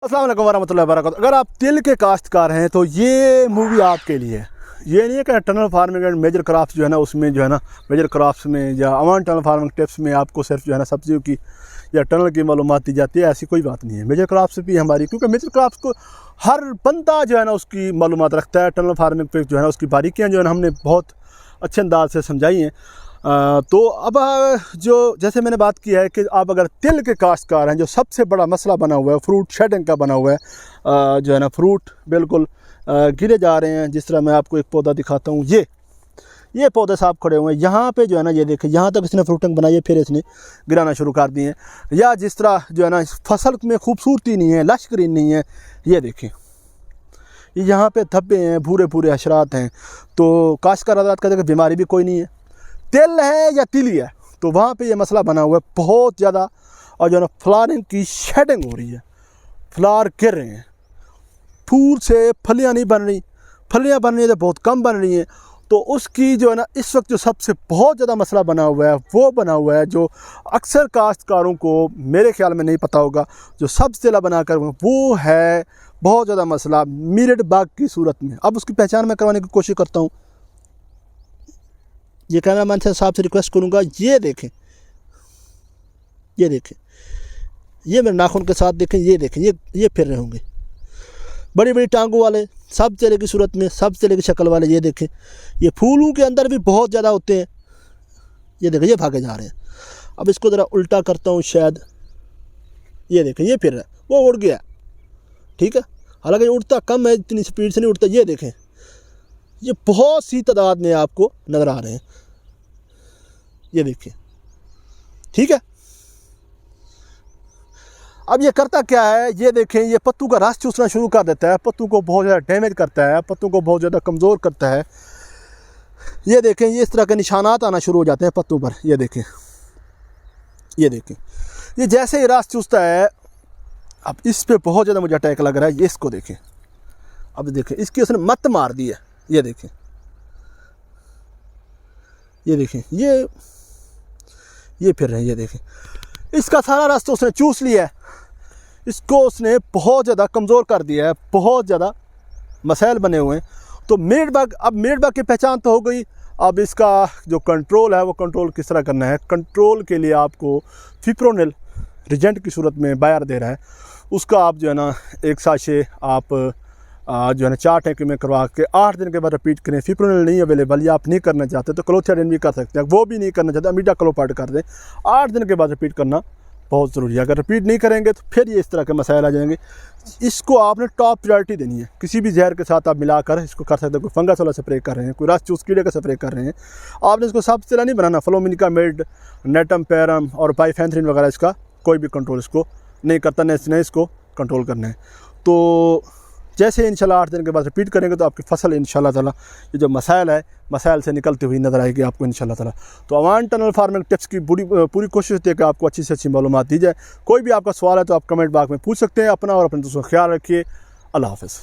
अस्सलाम वालेकुम वरहमतुल्लाहि वबरकातुहू। अगर आप तिल के काश्तकार हैं तो ये मूवी आपके लिए है। ये नहीं है कि tunnel farming and major crops जो है ना उसमें जो है ना मेजर क्रॉप्स में या अवान टनल फार्मिंग टिप्स में आपको सिर्फ जो है ना सब्जियों की या टनल की मालूमात दी जाती है, ऐसी कोई बात नहीं है। मेजर क्रॉप्स भी हमारी, क्योंकि मेजर क्रॉप्स को हर बंदा जो है ना उसकी मालूमात रखता है। टनल फार्मिंग पे जो है ना उसकी बारीकियाँ जो है ना हमने बहुत अच्छे अंदाज से समझाई हैं। तो अब जो जैसे मैंने बात की है कि आप अगर तिल के काश्तकार हैं, जो सबसे बड़ा मसला बना हुआ है फ्रूट शेडिंग का बना हुआ है, जो है ना फ्रूट बिल्कुल गिरे जा रहे हैं। जिस तरह मैं आपको एक पौधा दिखाता हूँ, ये पौधे साफ खड़े हुए हैं। यहाँ पे जो है ना ये देखें, यहाँ तक इसने फ्रूटिंग बनाई है, फिर इसने गिराना शुरू कर दिए हैं। या जिस तरह जो है ना फसल में खूबसूरती नहीं है, लश ग्रीन नहीं है, ये देखें यहाँ पे धब्बे हैं, भूरे भूरे हशरात हैं। तो काश्तकार हज़रात कहते हैं कि बीमारी भी कोई नहीं है, तिल है या तिली है। तो वहाँ पे ये मसला बना हुआ है बहुत ज़्यादा, और जो है ना फ्लावरिंग की शेडिंग हो रही है, फ्लावर गिर रहे हैं, फूल से फलियाँ नहीं बन रही, फलियाँ बन रही हैं तो बहुत कम बन रही हैं। तो उसकी जो है ना इस वक्त जो सबसे बहुत ज़्यादा मसला बना हुआ है वो बना हुआ है, जो अक्सर काश्तकारों को मेरे ख्याल में नहीं पता होगा, जो सबसे ज़्यादा बना कर वो है बहुत ज़्यादा मसला मिलेट बग की सूरत में। अब उसकी पहचान मैं करवाने की कोशिश करता हूँ। ये कैमरामैन साहब से रिक्वेस्ट करूँगा, ये देखें, ये मेरे नाखून के साथ देखें, ये देखें, ये फिर रहे होंगे बड़ी बड़ी टांगों वाले, सब चेहरे की सूरत में, सब चेहरे की शक्ल वाले। ये देखें, ये फूलों के अंदर भी बहुत ज़्यादा होते हैं। ये देखें, ये भागे जा रहे हैं। अब इसको ज़रा उल्टा करता हूँ शायद, ये देखें, ये फिर रहा है, वो उड़ गया, ठीक है। हालांकि उड़ता कम है, इतनी स्पीड से नहीं उड़ता। ये देखें, ये बहुत सी तादाद में आपको नज़र आ रहे हैं। ये देखिए, ठीक है। अब ये करता क्या है, ये देखें, ये पत्तों का रस चूसना शुरू कर देता है, पत्तों को बहुत ज़्यादा डैमेज करता है, पत्तों को बहुत ज़्यादा कमज़ोर करता है। ये देखें, ये इस तरह के निशानात आना शुरू हो जाते हैं पत्तों पर। ये देखें, ये जैसे ही रस चूसता है, अब इस पे बहुत ज़्यादा मुझे अटैक लग रहा है। ये इसको देखें, अब देखें, इसकी उसने मत मार दी है। ये देखें, ये फिर रहे हैं। ये देखें, इसका सारा रस तो उसने चूस लिया है, इसको उसने बहुत ज़्यादा कमज़ोर कर दिया है, बहुत ज़्यादा मसाइल बने हुए हैं। तो मिलेट बग, अब मिलेट बग की पहचान तो हो गई। अब इसका जो कंट्रोल है वो कंट्रोल किस तरह करना है। कंट्रोल के लिए आपको फिप्रोनिल रिजेंट की सूरत में बायर दे रहा है, उसका आप जो है ना एक साशे आप जो है ना 4 टैंक में करवा के 8 दिन के बाद रिपीट करें। फिप्रोनिल नहीं अवेलेबल या आप नहीं करना चाहते तो क्लोथियाडिन भी कर सकते हैं, वो भी नहीं करना चाहते अमीडा क्लोपार्ड कर दें। 8 दिन के बाद रिपीट करना बहुत ज़रूरी है। अगर रिपीट नहीं करेंगे तो फिर ये इस तरह के मसाइल आ जाएंगे। इसको आपने टॉप प्रायोरिटी देनी है। किसी भी जहर के साथ आप मिलाकर इसको कर सकते हैं। कोई फंगस वाला स्प्रे कर रहे हैं, कोई रस चूस कीड़े का स्प्रे कर रहे हैं, आपने इसको सबसे नहीं बनाना। फ्लोमिनिका मेड, नेटम पैरम और पाइफेंथ्रिन वगैरह, इसका कोई भी कंट्रोल इसको नहीं करता, नहीं इसको कंट्रोल करना है। तो जैसे इंशाल्लाह 8 दिन के बाद रिपीट करेंगे तो आपकी फसल इंशाल्लाह ताला ये जो मसाइल है, मसाइल से निकलती हुई नज़र आएगी आपको इंशाल्लाह ताला। तो अवान टनल फार्मिंग टिप्स की पूरी कोशिश होती है कि आपको अच्छी से अच्छी मालूमात दी जाए। कोई भी आपका सवाल है तो आप कमेंट बॉक्स में पूछ सकते हैं। अपना और अपने दोस्तों का ख्याल रखिए। अल्लाह हाफ़िज़।